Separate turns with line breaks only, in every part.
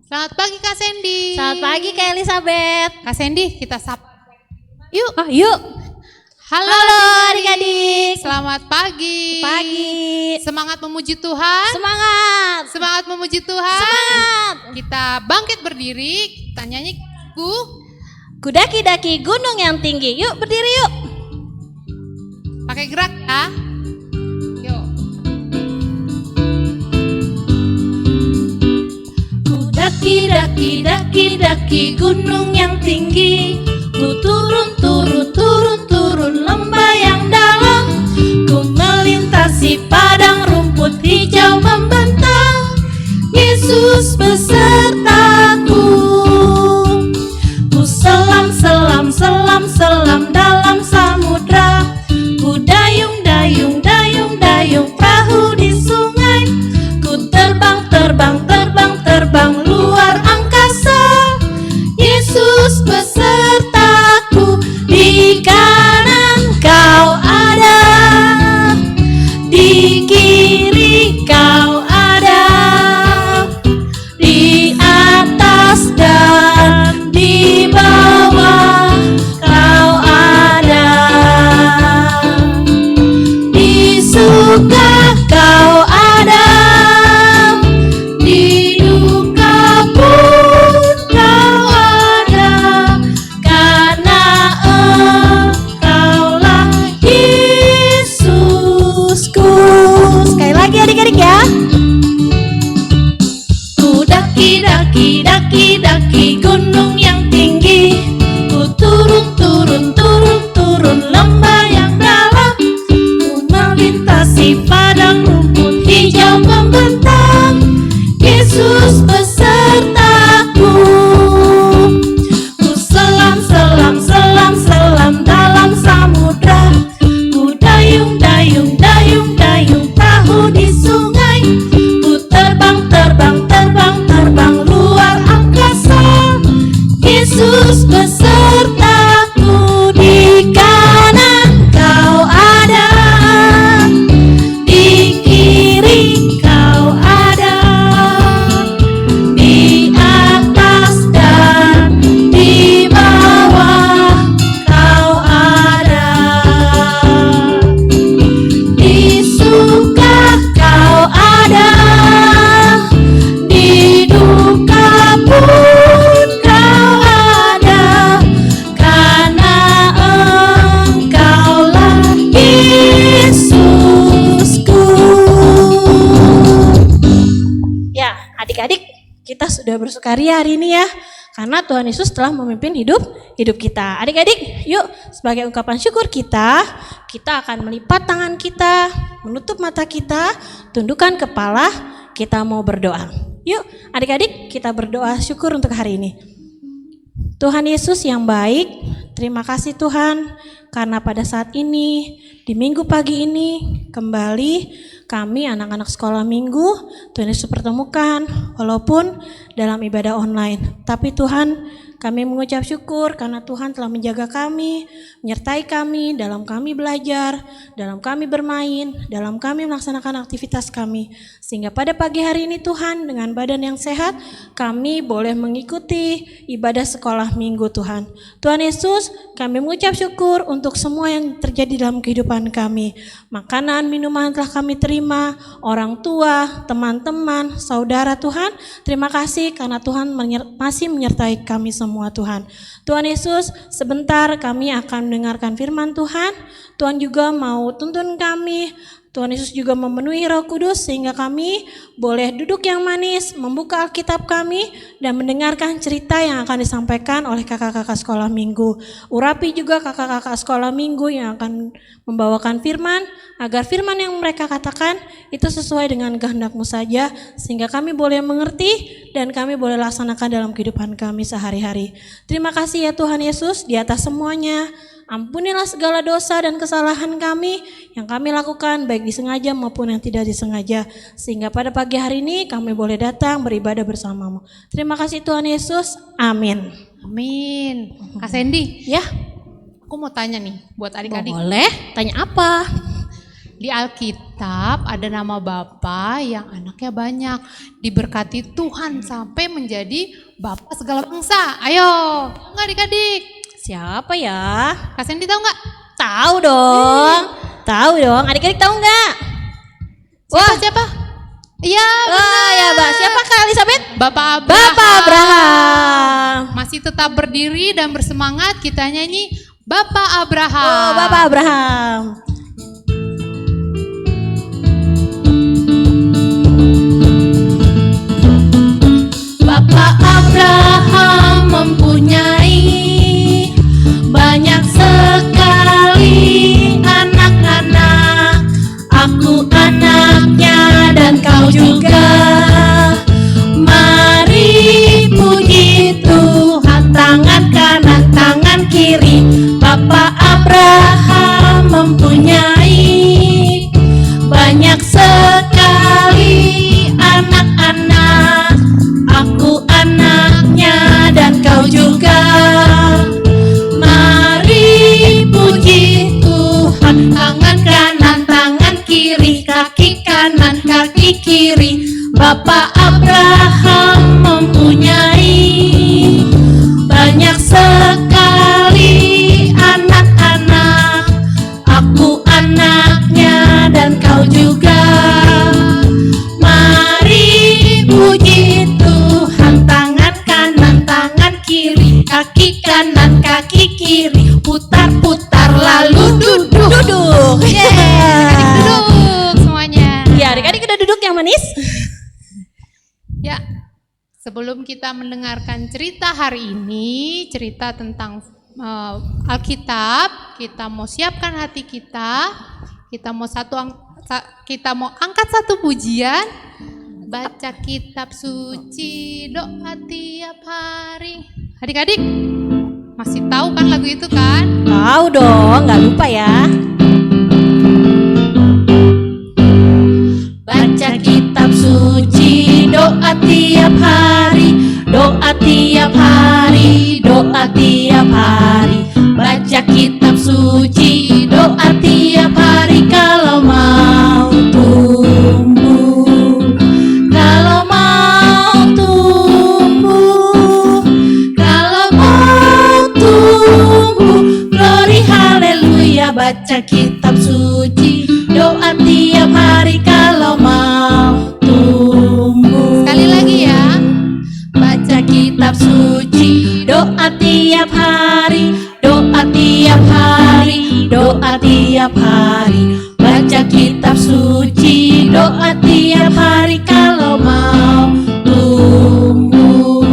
Selamat pagi Kak Sandy.
Selamat pagi Kak Elizabeth.
Kak Sandy, kita sapa. Yuk.
Yuk.
Halo
adik-adik.
Selamat pagi.
Pagi.
Semangat memuji Tuhan.
Semangat.
Semangat memuji Tuhan.
Semangat.
Kita bangkit berdiri, kita nyanyi
Kudaki-daki gunung yang tinggi. Yuk berdiri yuk.
pakai gerak ya. Yuk.
Daki-daki gunung yang tinggi. Ku turun lembah yang dalam. Ku melintasi padang rumput hijau membentang. Yesus besertaku. Ku selam dalam samudra. Ku dayung perahu di sungai. Ku terbang luar angkasa. Yesus besertaku. Di kanan kau ada, di kiri kau ada, di atas dan di bawah kau ada, di suka kau ada, di duka pun kau ada, karena engkaulah Yesusku. Sekali lagi adik-adik ya. Ku daki gunung yang tinggi. Ku turun lembah yang dalam. Ku melintasi padang rumput hijau membentang. Yesus besertaku. Ku selam dalam samudra. Ku dayung perahu di sungai. Ku terbang luar angkasa. Yesus besertaku. Di kanan kau ada, di kiri kau ada, di atas dan di bawah kau ada, di suka kau ada, di duka pun kau ada, karena engkaulah Yesusku. Ya, adik-adik, kita sudah bersukaria hari ini ya, karena Tuhan Yesus telah memimpin hidup kita. Adik-adik, yuk sebagai ungkapan syukur kita akan melipat tangan kita, menutup mata kita, tundukkan kepala, kita mau berdoa. Yuk adik-adik, kita berdoa syukur untuk hari ini. Tuhan Yesus yang baik, terima kasih Tuhan, karena pada saat ini, di minggu pagi ini, kembali kami anak-anak sekolah minggu, Tuhan Yesus pertemukan, walaupun dalam ibadah online. Tapi Tuhan, kami mengucap syukur karena Tuhan telah menjaga kami, menyertai kami dalam kami belajar, dalam kami bermain, dalam kami melaksanakan aktivitas kami. Sehingga pada pagi hari ini Tuhan, dengan badan yang sehat, kami boleh mengikuti ibadah sekolah minggu Tuhan. Tuhan Yesus, kami mengucap syukur untuk semua yang terjadi dalam kehidupan kami. Makanan, minuman telah kami terima, orang tua, teman-teman, saudara Tuhan. Terima kasih karena Tuhan masih menyertai kami semua Tuhan. Tuhan Yesus, sebentar kami akan mendengarkan firman Tuhan. Tuhan juga mau tuntun kami. Tuhan Yesus juga memenuhi Roh Kudus sehingga kami boleh duduk yang manis, membuka Alkitab kami dan mendengarkan cerita yang akan disampaikan oleh kakak-kakak sekolah minggu. Urapi juga kakak-kakak sekolah minggu yang akan membawakan firman, agar firman yang mereka katakan itu sesuai dengan kehendak-Mu saja, sehingga kami boleh mengerti dan kami boleh laksanakan dalam kehidupan kami sehari-hari. Terima kasih ya Tuhan Yesus, di atas semuanya. Ampunilah segala dosa dan kesalahan kami yang kami lakukan baik disengaja maupun yang tidak disengaja, sehingga pada pagi hari ini kami boleh datang beribadah bersama-Mu. Terima kasih Tuhan Yesus, amin.
Amin. Kak Sandy,
Ya,
aku mau tanya nih buat adik-adik.
boleh, tanya apa?
Di Alkitab ada nama Bapa yang anaknya banyak, diberkati Tuhan sampai menjadi Bapa segala bangsa. Ayo, nggak adik-adik?
Siapa ya?
Kak Sandy tahu nggak?
Tahu dong. Tahu dong. Adik-adik tahu nggak?
Siapa? Iya,
Wah, ya, Mbak. Siapa Kak Elizabeth?
Bapak Abraham.
Bapak Abraham.
Masih tetap berdiri dan bersemangat, kita nyanyi Bapak Abraham.
Oh, Bapak Abraham. Bapak Abraham mempunyai banyak sekali anak-anak. Aku anaknya dan kau juga. Mari puji Tuhan, tangan kanan, tangan kiri. Bapak Abraham mempunyai banyak sekali anak-anak. Aku anaknya dan kau juga. Mari puji Tuhan, tangan kanan, tangan kiri, kaki kanan, kaki kiri. Bapak Abraham mempunyai banyak sekali anak-anak. Aku anaknya dan kau juga. Mari puji Tuhan, tangan kanan, tangan kiri, kaki kanan, kaki kiri. Putar-putar lalu duduk. Duduk.
Adik duduk semuanya.
Ya, adik-adik udah duduk yang manis?
Ya, sebelum kita mendengarkan cerita hari ini, cerita tentang Alkitab, kita mau siapkan hati kita. Kita mau angkat satu pujian, baca kitab suci, doa tiap hari. Adik-adik masih tahu kan lagu itu kan?
Tahu dong, nggak lupa ya. Baca kitab suci, doa tiap hari, doa tiap hari, doa tiap hari. Baca kitab suci, doa tiap hari kalau mau tumbuh, kalau mau tumbuh, kalau mau tumbuh. Glory haleluya, baca kitab suci, doa tiap hari kalau mau tumbuh.
Sekali lagi ya.
Baca kitab suci, doa tiap hari, doa tiap hari, doa tiap hari. Baca kitab suci, doa tiap hari kalau mau tumbuh,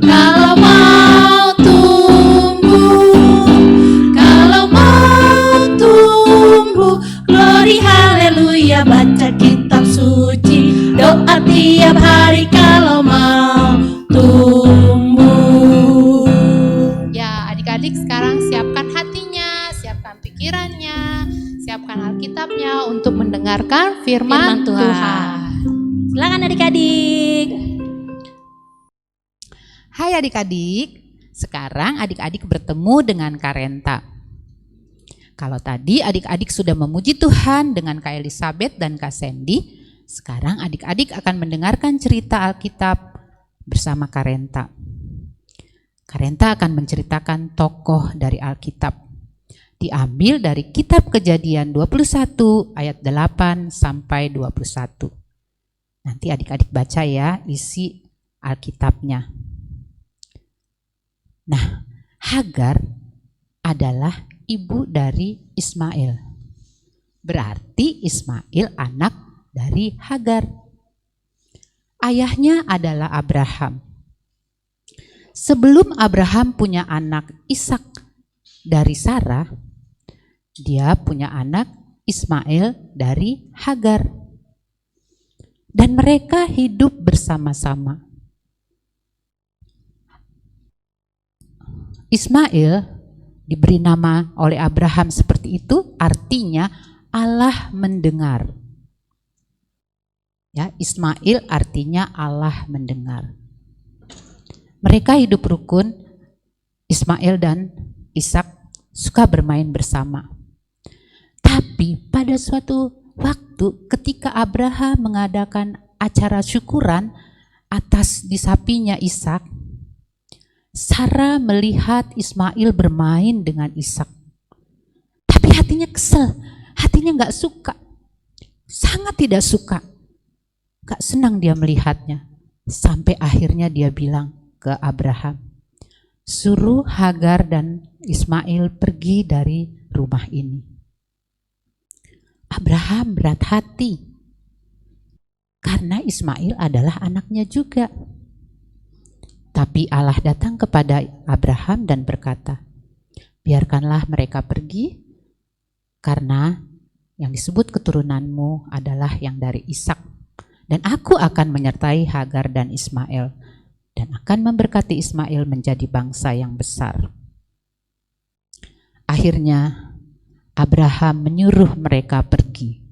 kalau mau tumbuh, kalau mau tumbuh. Glory haleluya, baca kitab suci, doa tiap hari kalau mau tumbuh.
Ya, adik-adik sekarang siapkan hatinya, siapkan pikirannya, siapkan Alkitabnya untuk mendengarkan firman Tuhan.
Silakan adik-adik.
Hai adik-adik, sekarang adik-adik bertemu dengan Karenta. Kalau tadi adik-adik sudah memuji Tuhan dengan Kak Elizabeth dan Kak Sandy, sekarang adik-adik akan mendengarkan cerita Alkitab bersama Karenta. Karenta akan menceritakan tokoh dari Alkitab. Diambil dari kitab Kejadian 21 ayat 8 sampai 21. Nanti adik-adik baca ya isi Alkitabnya. Nah, Hagar adalah ibu dari Ismail. Berarti Ismail anak dari Hagar. Ayahnya adalah Abraham. Sebelum Abraham punya anak Ishak dari Sarah, dia punya anak Ismail dari Hagar. Dan mereka hidup bersama-sama. Ismail diberi nama oleh Abraham seperti itu, artinya Allah mendengar. Ya, Ismail artinya Allah mendengar. Mereka hidup rukun, Ismail dan Ishak suka bermain bersama. Tapi pada suatu waktu ketika Abraham mengadakan acara syukuran atas disapinya Ishak, Sarah melihat Ismail bermain dengan Ishak. Tapi hatinya kesel, hatinya nggak suka, sangat tidak suka, nggak senang dia melihatnya. Sampai akhirnya dia bilang ke Abraham, suruh Hagar dan Ismail pergi dari rumah ini. Abraham berat hati karena Ismail adalah anaknya juga. Tapi Allah datang kepada Abraham dan berkata, biarkanlah mereka pergi karena yang disebut keturunanmu adalah yang dari Ishak. Dan aku akan menyertai Hagar dan Ismail dan akan memberkati Ismail menjadi bangsa yang besar. Akhirnya Abraham menyuruh mereka pergi.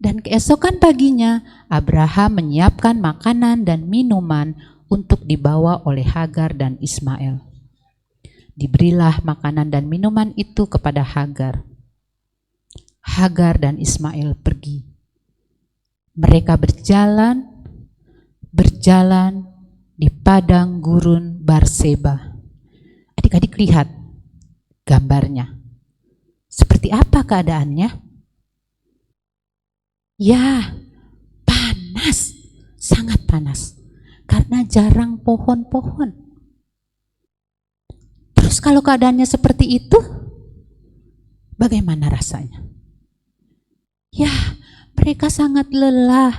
Dan keesokan paginya Abraham menyiapkan makanan dan minuman untuk dibawa oleh Hagar dan Ismail. Diberilah makanan dan minuman itu kepada Hagar. Hagar dan Ismail pergi. Mereka berjalan di padang gurun Barseba. Adik-adik lihat gambarnya. Seperti apa keadaannya? Ya, panas, sangat panas. Karena jarang pohon-pohon. Terus kalau keadaannya seperti itu, bagaimana rasanya? Ya, mereka sangat lelah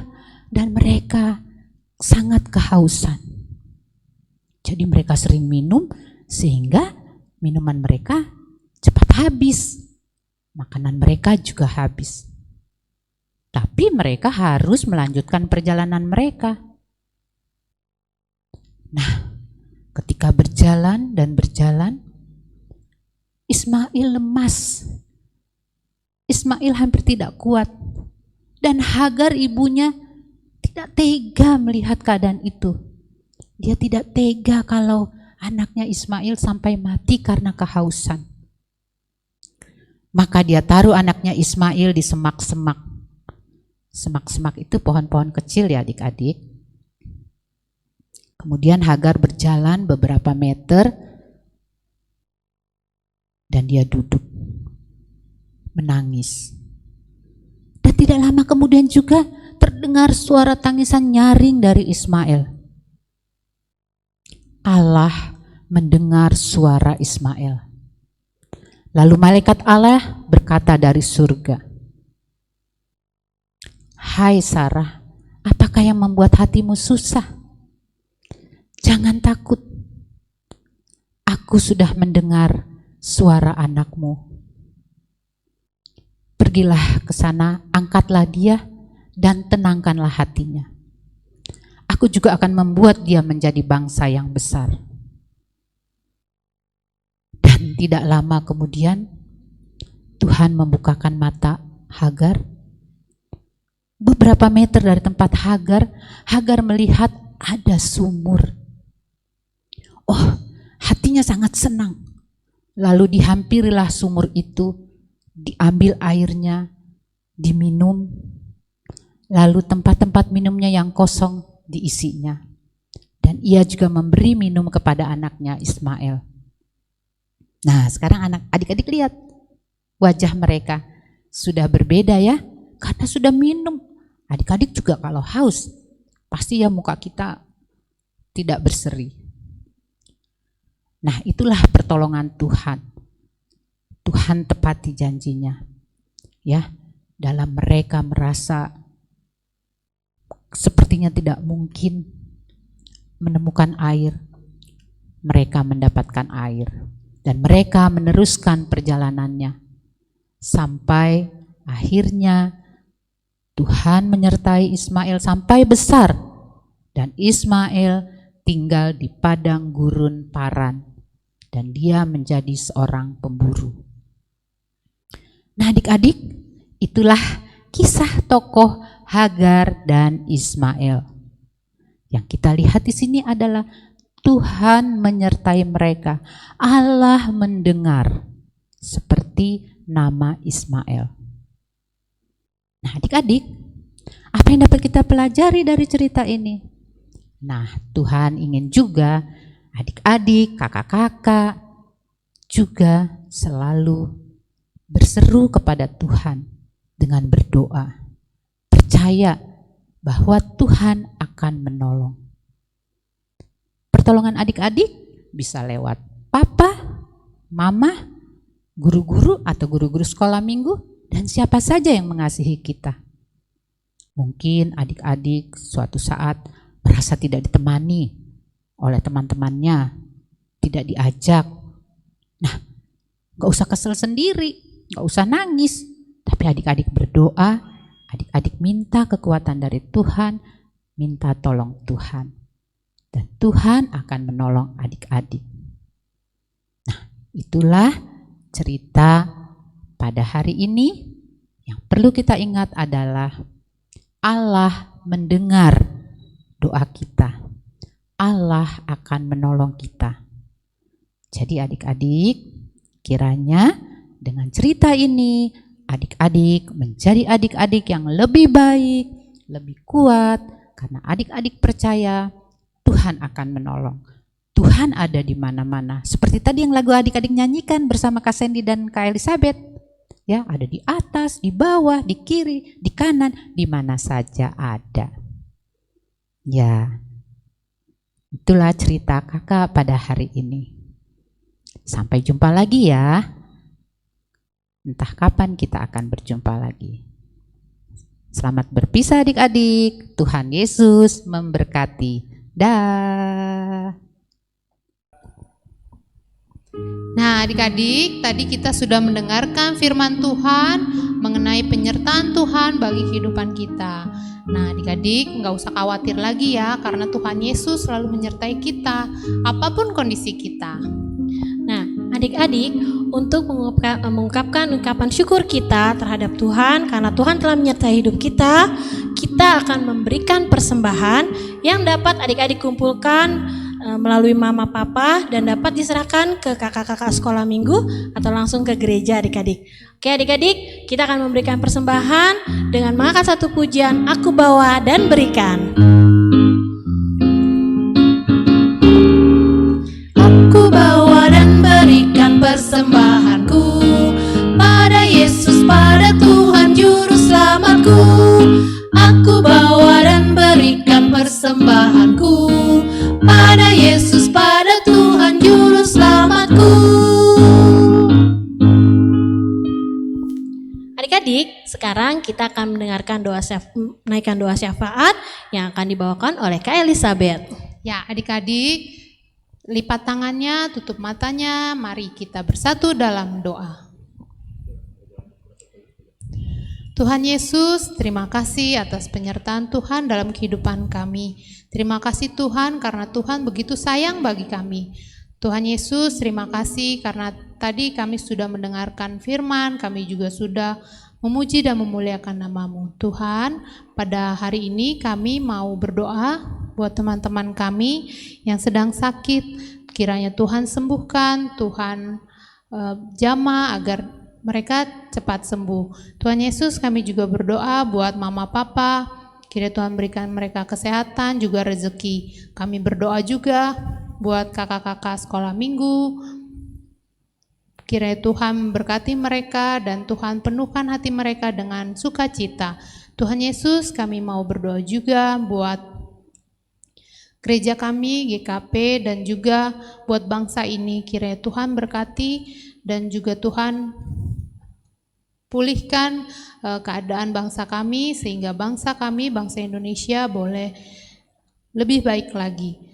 dan mereka sangat kehausan. Jadi mereka sering minum sehingga minuman mereka cepat habis. Makanan mereka juga habis. Tapi mereka harus melanjutkan perjalanan mereka. Nah, ketika berjalan dan berjalan, Ismail lemas. Ismail hampir tidak kuat. Dan Hagar ibunya tidak tega melihat keadaan itu. Dia tidak tega kalau anaknya Ismail sampai mati karena kehausan. Maka dia taruh anaknya Ismail di semak-semak. Semak-semak itu pohon-pohon kecil ya adik-adik. Kemudian Hagar berjalan beberapa meter dan dia duduk menangis. Dan tidak lama kemudian juga terdengar suara tangisan nyaring dari Ismail. Allah mendengar suara Ismail. Lalu malaikat Allah berkata dari surga, hai Sarah, apakah yang membuat hatimu susah? Jangan takut, aku sudah mendengar suara anakmu. Pergilah ke sana, angkatlah dia, dan tenangkanlah hatinya. Aku juga akan membuat dia menjadi bangsa yang besar. Dan tidak lama kemudian, Tuhan membukakan mata Hagar. Beberapa meter dari tempat Hagar melihat ada sumur. Oh, hatinya sangat senang. Lalu dihampirilah sumur itu, diambil airnya, diminum, lalu tempat-tempat minumnya yang kosong diisinya. Dan ia juga memberi minum kepada anaknya Ismail. Nah, sekarang adik-adik lihat wajah mereka sudah berbeda ya, karena sudah minum. Adik-adik juga kalau haus, pasti ya muka kita tidak berseri. Nah, itulah pertolongan Tuhan. Tuhan tepati janjinya. Ya, dalam mereka merasa sepertinya tidak mungkin menemukan air, mereka mendapatkan air dan mereka meneruskan perjalanannya sampai akhirnya Tuhan menyertai Ismail sampai besar dan Ismail tinggal di padang gurun Paran dan dia menjadi seorang pemburu. Nah adik-adik, itulah kisah tokoh Hagar dan Ismail. Yang kita lihat di sini adalah Tuhan menyertai mereka. Allah mendengar seperti nama Ismail. Nah, adik-adik, apa yang dapat kita pelajari dari cerita ini? Nah, Tuhan ingin juga adik-adik, kakak-kakak juga selalu berseru kepada Tuhan dengan berdoa. Percaya bahwa Tuhan akan menolong. Pertolongan adik-adik bisa lewat papa, mama, guru-guru atau guru-guru sekolah minggu, dan siapa saja yang mengasihi kita. Mungkin adik-adik suatu saat merasa tidak ditemani oleh teman-temannya, tidak diajak. Nah, gak usah kesel sendiri, gak usah nangis, tapi adik-adik berdoa, adik-adik minta kekuatan dari Tuhan, minta tolong Tuhan. Dan Tuhan akan menolong adik-adik. Nah, itulah cerita pada hari ini. Yang perlu kita ingat adalah Allah mendengar doa kita. Allah akan menolong kita. Jadi adik-adik, kiranya dengan cerita ini adik-adik menjadi adik-adik yang lebih baik, lebih kuat, karena adik-adik percaya Tuhan akan menolong. Tuhan ada di mana-mana. Seperti tadi yang lagu adik-adik nyanyikan bersama Kak Sandy dan Kak Elizabeth. Ya, ada di atas, di bawah, di kiri, di kanan, di mana saja ada. Ya, itulah cerita kakak pada hari ini. Sampai jumpa lagi ya. Entah kapan kita akan berjumpa lagi. Selamat berpisah adik-adik. Tuhan Yesus memberkati. Dah.
Nah, adik-adik, tadi kita sudah mendengarkan firman Tuhan mengenai penyertaan Tuhan bagi kehidupan kita. Nah, adik-adik nggak usah khawatir lagi ya, karena Tuhan Yesus selalu menyertai kita, apapun kondisi kita.
Nah, adik-adik, untuk mengungkapkan ungkapan syukur kita terhadap Tuhan karena Tuhan telah menyertai hidup kita, kita akan memberikan persembahan yang dapat adik-adik kumpulkan melalui mama papa dan dapat diserahkan ke kakak-kakak sekolah minggu atau langsung ke gereja adik-adik. Oke adik-adik, kita akan memberikan persembahan dengan mengangkat satu pujian, Aku Bawa dan Berikan.
Aku bawa dan berikan persembahanku pada Yesus, pada Tuhan Juru Selamatku. Aku bawa dan berikan persembahanku pada Yesus, pada Tuhan Juru Selamatku.
Adik-adik, sekarang kita akan mendengarkan menaikkan doa syafaat yang akan dibawakan oleh Kak Elizabeth.
Ya, adik-adik, lipat tangannya, tutup matanya, mari kita bersatu dalam doa. Tuhan Yesus, terima kasih atas penyertaan Tuhan dalam kehidupan kami. Terima kasih Tuhan karena Tuhan begitu sayang bagi kami. Tuhan Yesus, terima kasih karena tadi kami sudah mendengarkan firman, kami juga sudah memuji dan memuliakan nama-Mu. Tuhan, pada hari ini kami mau berdoa buat teman-teman kami yang sedang sakit. Kiranya Tuhan sembuhkan, Tuhan jamah agar mereka cepat sembuh. Tuhan Yesus, kami juga berdoa buat mama papa, kiranya Tuhan berikan mereka kesehatan juga rezeki. Kami berdoa juga buat kakak-kakak sekolah minggu, kiranya Tuhan memberkati mereka dan Tuhan penuhkan hati mereka dengan sukacita. Tuhan Yesus, kami mau berdoa juga buat gereja kami, GKP, dan juga buat bangsa ini. Kiranya Tuhan berkati dan juga Tuhan pulihkan keadaan bangsa kami, sehingga bangsa kami, bangsa Indonesia boleh lebih baik lagi.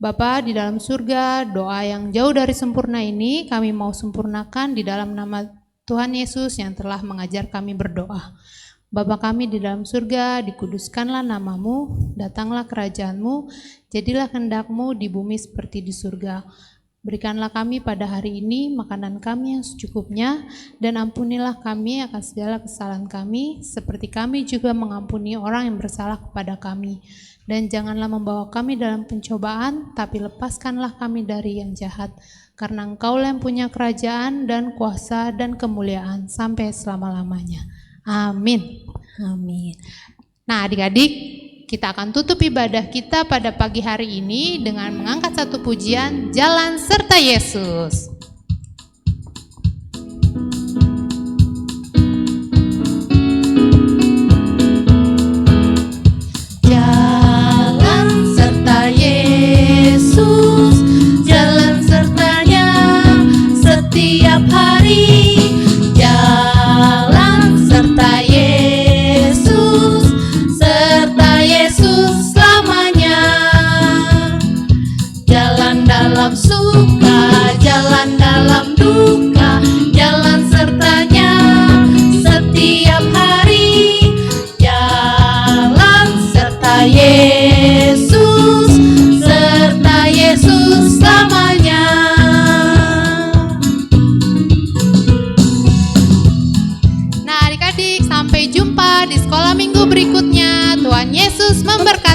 Bapa di dalam surga, doa yang jauh dari sempurna ini kami mau sempurnakan di dalam nama Tuhan Yesus yang telah mengajar kami berdoa. Bapa kami di dalam surga, dikuduskanlah nama-Mu, datanglah kerajaan-Mu, jadilah kehendak-Mu di bumi seperti di surga. Berikanlah kami pada hari ini makanan kami yang secukupnya, dan ampunilah kami akan segala kesalahan kami, seperti kami juga mengampuni orang yang bersalah kepada kami. Dan janganlah membawa kami dalam pencobaan, tapi lepaskanlah kami dari yang jahat. Karena Engkau-lah yang punya kerajaan dan kuasa dan kemuliaan sampai selama-lamanya. Amin.
Amin.
Nah, adik-adik, kita akan tutup ibadah kita pada pagi hari ini dengan mengangkat satu pujian, Jalan Serta Yesus. Jalan serta Yesus, jalan sertanya setiap hari. Jalan serta Yesus, serta Yesus selamanya. Jalan dalam suka, jalan dalam duka, jalan sertanya setiap hari. Jalan serta Yesus, serta Yesus selamanya. Nah, adik-adik, sampai jumpa di sekolah minggu berikutnya. Tuhan Yesus memberkati.